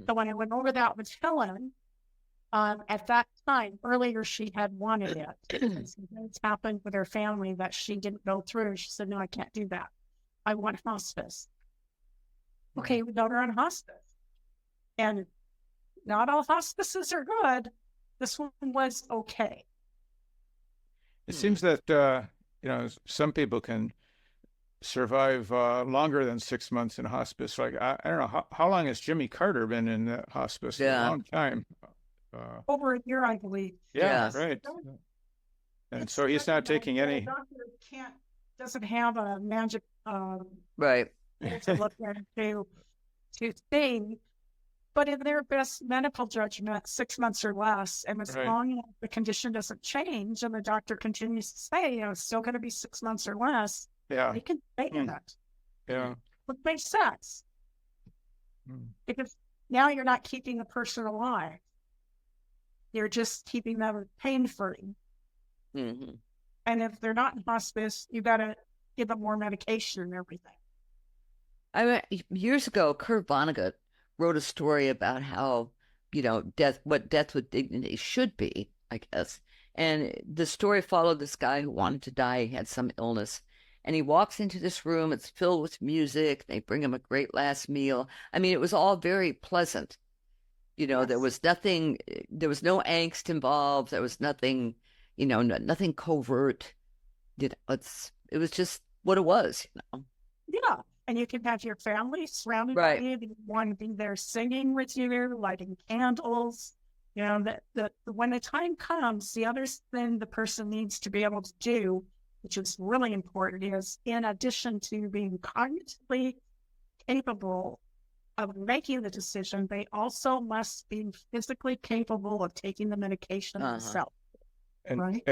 So when I went over that with Helen, at that time, earlier she had wanted it. Things happened with her family that she didn't go through. She said, no, I can't do that. I want hospice. Okay, we got her on hospice. And not all hospices are good. This one was okay. It seems that, some people can survive longer than 6 months in hospice. Like, I don't know, how long has Jimmy Carter been in the hospice? Yeah. A long time. Over a year, I believe. Yeah, Yes. right. And so he's not taking any. Doctor can't doesn't have a magic Right. to look into to see. But in their best medical judgment, 6 months or less, and as Right. long as the condition doesn't change and the doctor continues to say, it's still going to be 6 months or less, Yeah. they can stay in it. Yeah. Which makes sense. Because now you're not keeping the person alive. You're just keeping them pain-free. Mm-hmm. And if they're not in hospice, you got to give them more medication and everything. Years ago, Kurt Vonnegut wrote a story about how, what death with dignity should be, I guess. And the story followed this guy who wanted to die. He had some illness. And he walks into this room. It's filled with music. They bring him a great last meal. I mean, it was all very pleasant. Yes. There was nothing, there was no angst involved. There was nothing, nothing covert. It was just what it was. Yeah. And you can have your family surrounded by you. You want to be there singing with you, lighting candles. That when the time comes, the other thing the person needs to be able to do, which is really important, is in addition to being cognitively capable of making the decision, they also must be physically capable of taking the medication themselves. And right?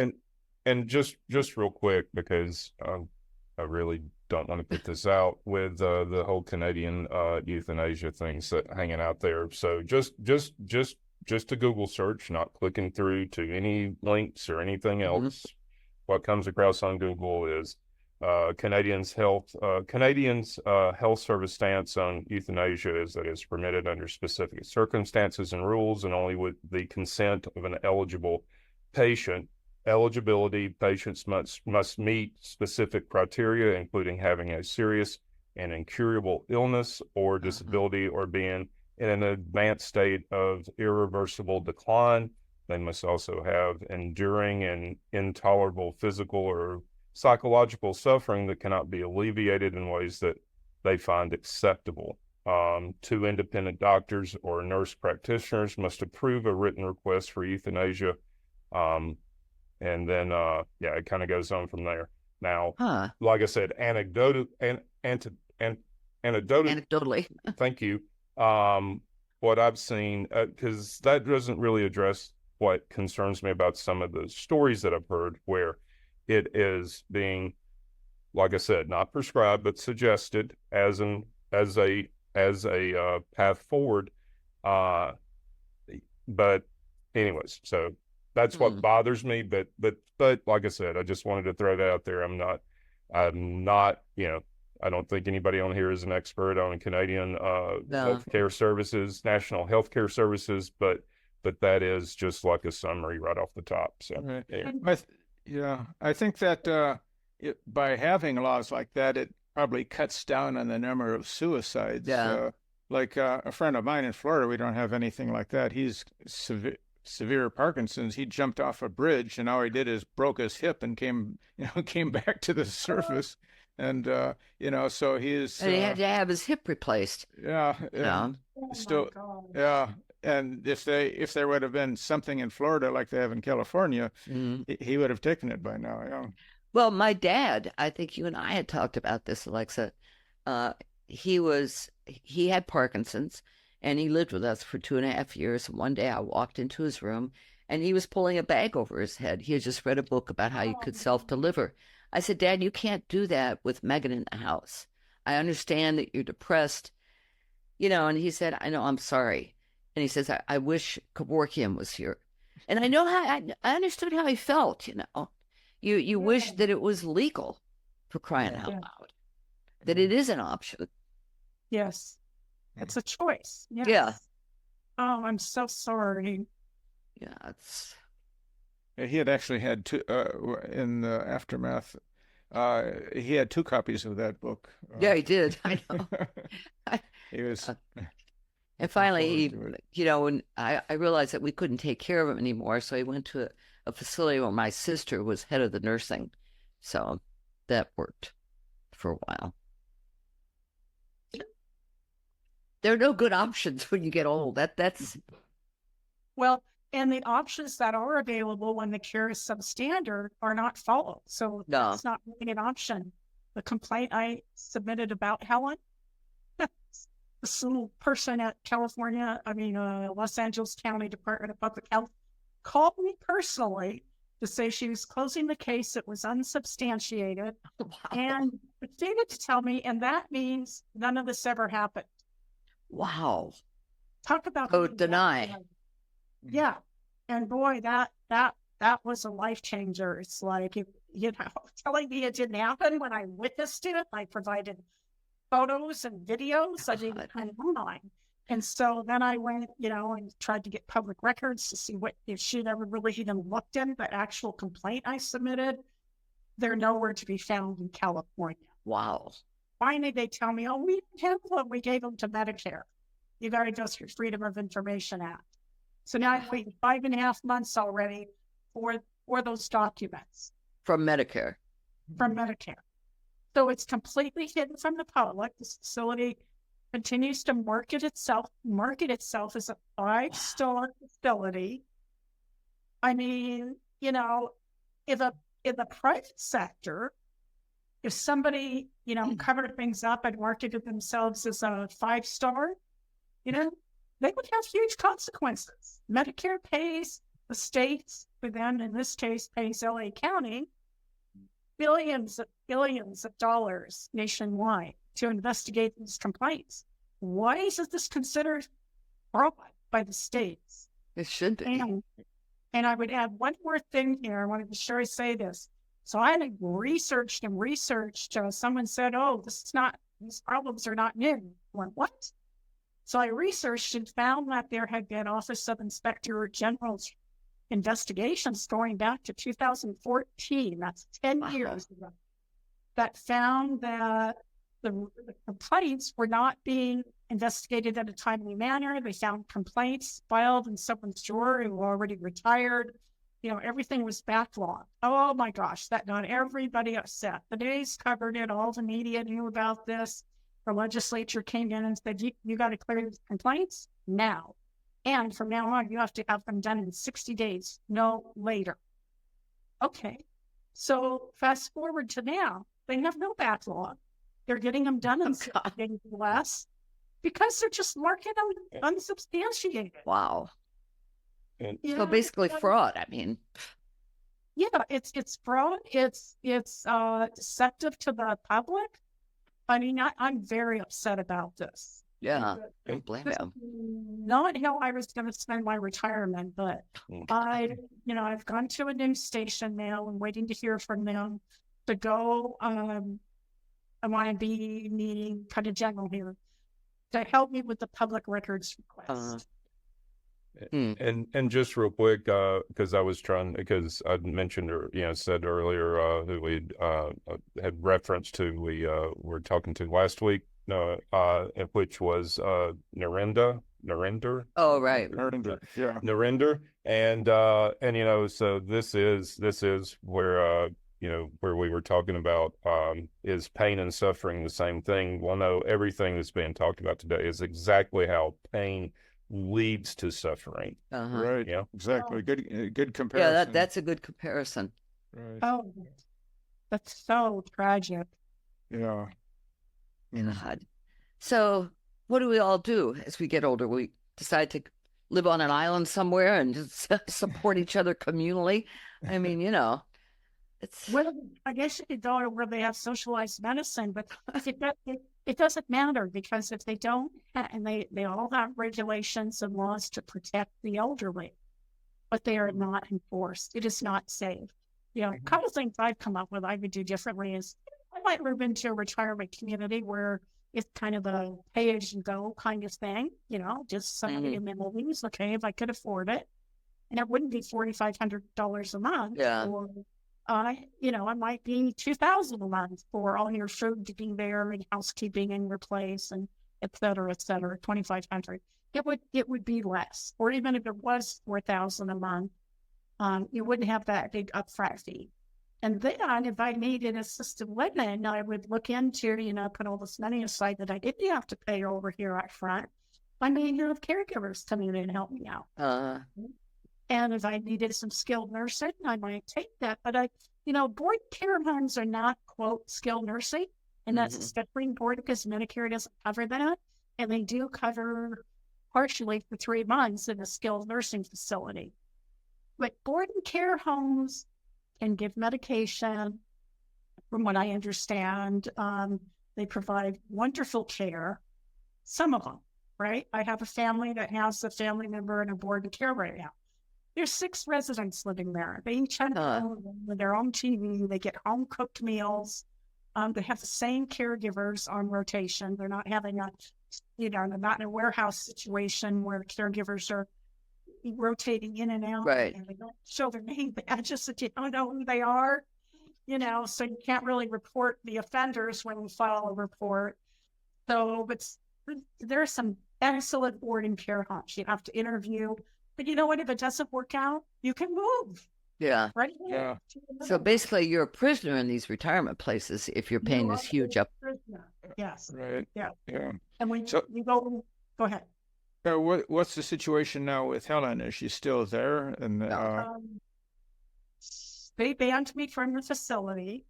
and just real quick, because I really don't want to put this out with the whole Canadian euthanasia things that hanging out there. So just a Google search, not clicking through to any links or anything else. What comes across on Google is Canadians health service stance on euthanasia is that it's permitted under specific circumstances and rules and only with the consent of an eligible patient. Eligibility: patients must meet specific criteria, including having a serious and incurable illness or disability or being in an advanced state of irreversible decline. They must also have enduring and intolerable physical or psychological suffering that cannot be alleviated in ways that they find acceptable. 2 independent doctors or nurse practitioners must approve a written request for euthanasia. And then, it kind of goes on from there. Now, like I said, anecdotally, thank you. What I've seen, because that doesn't really address what concerns me about some of the stories that I've heard, where it is being, like I said, not prescribed but suggested as a path forward. But anyways, so that's what bothers me. But like I said, I just wanted to throw that out there. I'm not. I don't think anybody on here is an expert on Canadian healthcare services, national healthcare services, but that is just like a summary right off the top. So, I think that by having laws like that, it probably cuts down on the number of suicides. Like a friend of mine in Florida, we don't have anything like that. He's severe Parkinson's. He jumped off a bridge, and all he did is broke his hip and came back to the surface. And so he's and he had to have his hip replaced. Still, and if there would have been something in Florida like they have in California, he would have taken it by now. Well, my dad, I think you and I had talked about this, Alexa. He had Parkinson's, and he lived with us for 2.5 years. And one day I walked into his room, and he was pulling a bag over his head. He had just read a book about how you could self-deliver. I said, Dad, you can't do that with Megan in the house. I understand that you're depressed, and he said, I know, I'm sorry. And he says, I wish Kevorkian was here. And I know how, I understood how he felt, You wish that it was legal, for crying out loud, that it is an option. Yes. It's a choice. Yes. Yeah. Oh, I'm so sorry. Yeah, it's... He had actually had two, in the aftermath, he had 2 copies of that book. Yeah, he did. I know. He was... and finally, when I realized that we couldn't take care of him anymore, so he went to a facility where my sister was head of the nursing. So that worked for a while. There are no good options when you get old. That's... Well, And the options that are available when the care is substandard are not followed. So No. that's not really an option. The complaint I submitted about Helen, this little person at Los Angeles County Department of Public Health called me personally to say she was closing the case. It was unsubstantiated. Wow. And proceeded to tell me, and that means none of this ever happened. Wow. Talk about Deny. Yeah. And boy, that was a life changer. It's like, telling me it didn't happen when I witnessed it. I provided photos and videos. I didn't kind of online. And so then I went, and tried to get public records to see if she'd ever really even looked at the actual complaint I submitted. They're nowhere to be found in California. Wow. Finally, they tell me, oh, we didn't have them. We gave them to Medicare. You got to go through Freedom of Information Act. So now I've waited 5.5 months already for those documents. From Medicare. From Medicare. So it's completely hidden from the public. This facility continues to market itself as a 5-star facility. I mean, in the private sector, if somebody, covered things up and marketed themselves as a 5-star, they would have huge consequences. Medicare pays the states, but then in this case pays LA County billions of dollars nationwide to investigate these complaints. Why isn't this considered fraud by the states? It should be. And I would add one more thing here. I want to be sure I say this. So I had researched. Someone said, "Oh, these problems are not new." I went, what? So I researched and found that there had been Office of Inspector General's investigations going back to 2014. That's 10 years ago. That found that the complaints were not being investigated in a timely manner. They found complaints filed in someone's drawer who already retired. Everything was backlogged. Oh my gosh, that got everybody upset. The news covered it. All the media knew about this. The legislature came in and said, you got to clear these complaints now. And from now on, you have to have them done in 60 days, no later. Okay. So fast forward to now, they have no backlog. They're getting them done in 60 days or less because they're just marking them unsubstantiated. Wow. And So basically fraud. I mean, yeah, it's fraud. It's deceptive to the public. I mean, I'm very upset about this. yeah, don't blame This is him. not how I was going to spend my retirement, but I've gone to a news station now and waiting to hear from them to go. I want to be meeting kind of general here to help me with the public records request. And just real quick, because I mentioned or said earlier who we had reference to, we were talking to last week, which was Narendra. Oh, right. Yeah. Narendra, and so this is where where we were talking about is pain and suffering the same thing? Well, no, everything that's being talked about today is exactly how pain leads to suffering. Right. Yeah. Exactly. Good comparison. Yeah, that's a good comparison. Right. Oh, that's so tragic. Yeah. God. So what do we all do as we get older? We decide to live on an island somewhere and just support each other communally. I mean, it's Well, I guess you could go where they have socialized medicine, but it doesn't matter because if they don't, and they all have regulations and laws to protect the elderly, but they are not enforced. It is not safe. A couple of things I've come up with I would do differently is I might move into a retirement community where it's kind of a pay as you go kind of thing, just somebody in the movies. Okay, if I could afford it, and it wouldn't be $4,500 a month. Yeah. Or it might be $2,000 a month for all your food to be there and housekeeping in your place and et cetera, $2,500. It would be less. Or even if it was $4,000 a month, you wouldn't have that big upfront fee. And then if I needed assisted living, I would look into, put all this money aside that I didn't have to pay over here up front. I may have caregivers coming in and help me out. And if I needed some skilled nursing, I might take that. But board care homes are not, quote, skilled nursing. And that's especially important because Medicare doesn't cover that. And they do cover partially for 3 months in a skilled nursing facility. But board and care homes can give medication. From what I understand, they provide wonderful care. Some of them, right? I have a family that has a family member in a board and care right now. There's 6 residents living there. They each have their own TV. They get home cooked meals. They have the same caregivers on rotation. They're not having they're not in a warehouse situation where caregivers are rotating in and out. Right. And they don't show their name badges that you don't know who they are. So you can't really report the offenders when you file a report. So, but there are some excellent board and care homes. You have to interview. But you know what? If it doesn't work out, you can move. Yeah. Right? Yeah. So basically, you're a prisoner in these retirement places if you're paying this huge up. Yes. Right. Yeah. Yeah. And when So- you go ahead. What's the situation now with Helen? Is she still there? And They banned me from the facility,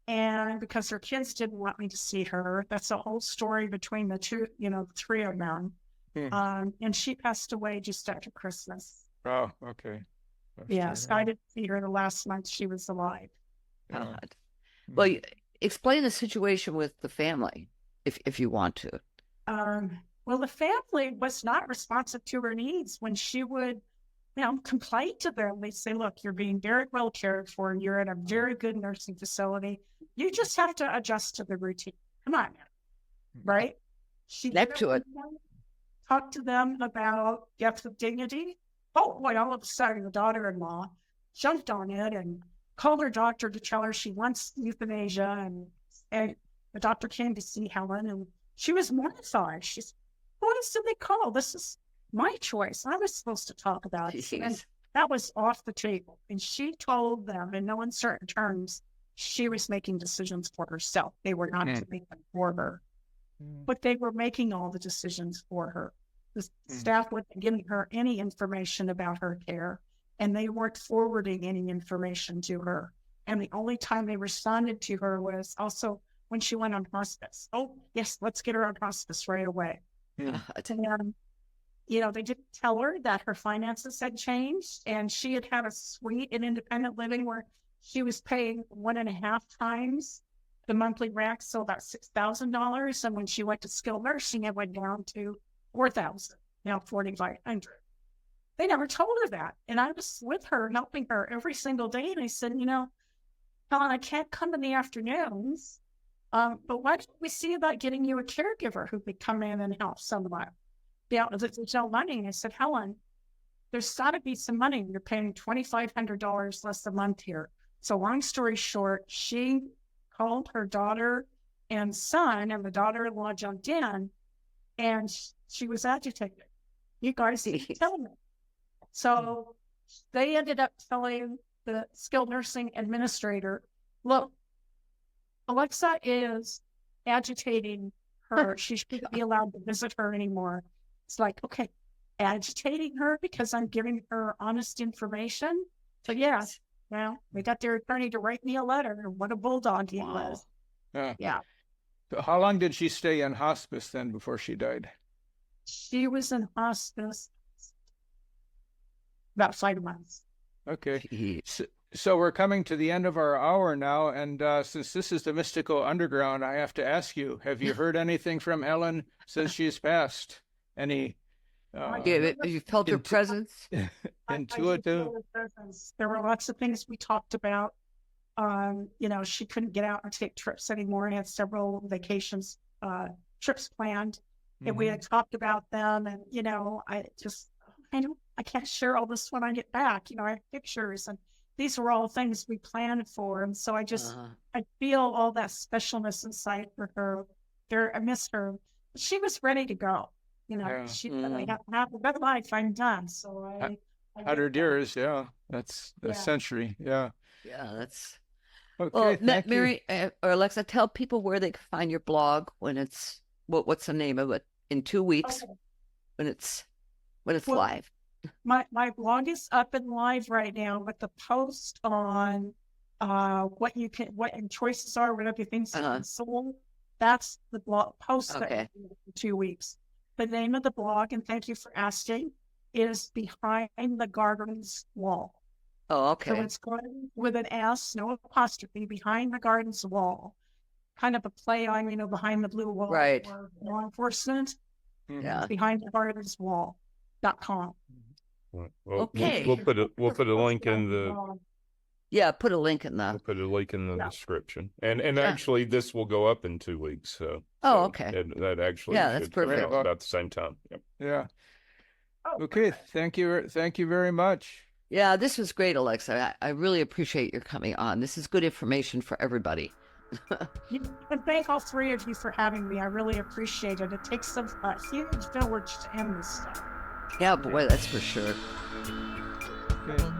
and because her kids didn't want me to see her. That's a whole story between the two, the 3 of them. And she passed away just after Christmas. oh, okay. That's Yes, terrible. I didn't see her the last month she was alive. Yeah. God. Well, explain the situation with the family, if you want to. Well, the family was not responsive to her needs when she would, complain to them. They'd say, look, you're being very well cared for, and you're at a very good nursing facility. You just have to adjust to the routine. Come on, right? She Connect to it. Talk to them about depth of dignity. Oh, boy, all of a sudden, the daughter-in-law jumped on it and called her doctor to tell her she wants euthanasia. And the doctor came to see Helen, and she was mortified. She's, what else did they call? This is my choice. I was supposed to talk about it. And Jeez. that was off the table. And she told them in no uncertain terms, she was making decisions for herself. They were not to make them for her, but they were making all the decisions for her. The staff wasn't giving her any information about her care, and they weren't forwarding any information to her. And the only time they responded to her was also when she went on hospice. Oh, yes, let's get her on hospice right away. God. And, they didn't tell her that her finances had changed, and she had had a suite in independent living where she was paying 1.5 times the monthly rent, so about $6,000. And when she went to skilled nursing, it went down to $4,000, now $4,500. They never told her that. And I was with her, helping her every single day. And I said, Helen, I can't come in the afternoons, but why don't we see about getting you a caregiver who could come in and help someone? There's no money. And I said, Helen, there's got to be some money. You're paying $2,500 less a month here. So long story short, she called her daughter and son, and the daughter-in-law jumped in, and she was agitated. You guys tell me. So they ended up telling the skilled nursing administrator, look, Alexa is agitating her. She shouldn't be allowed to visit her anymore. It's like, okay, agitating her because I'm giving her honest information. So yeah, we got their attorney to write me a letter. What a bulldog he was. Yeah. So how long did she stay in hospice then before she died? She was in hospice about 5 months. Okay. Jeez. So we're coming to the end of our hour now, and since this is the Mystical Underground, I have to ask you, have you heard anything from Helen since she's passed? Any You felt her presence? intuitive? There were lots of things we talked about. She couldn't get out and take trips anymore and had several vacations, trips planned. And we had talked about them, and, I can't share all this when I get back. I have pictures, and these were all things we planned for. And so I feel all that specialness inside for her. I miss her. She was ready to go. She said, I have a good life. I'm done. So I Had her dears, that's a century, Yeah, that's... Okay, Well, thank you. Mary or Alexa, tell people where they can find your blog when it's what's the name of it in 2 weeks Okay. when it's Well, live. My blog is up and live right now, but the post on what your choices are, whatever you think is sold, that's the blog post that Okay. in 2 weeks. The name of the blog, and thank you for asking, is Behind the Garden's Wall. Oh, So okay. it's garden with an S, no apostrophe, Behind the Garden's Wall. Kind of a play on, behind the blue wall Right. for law enforcement. Yeah. Behind the Garden's Wall.com. Well, Okay. we'll put a link in the Yeah, put a link in we'll the. put a link in the Yeah. description. And Yeah. actually, this will go up in 2 weeks. So Oh, okay. that actually Yeah, that's should come perfect. out about the same time. Yep. Yeah. Oh, Okay. Thank you. Thank you very much. Yeah, this was great, Alexa. I really appreciate your coming on. This is good information for everybody. And thank all three of you for having me. I really appreciate it. It takes a huge village to end this stuff. Yeah, boy, that's for sure. Okay.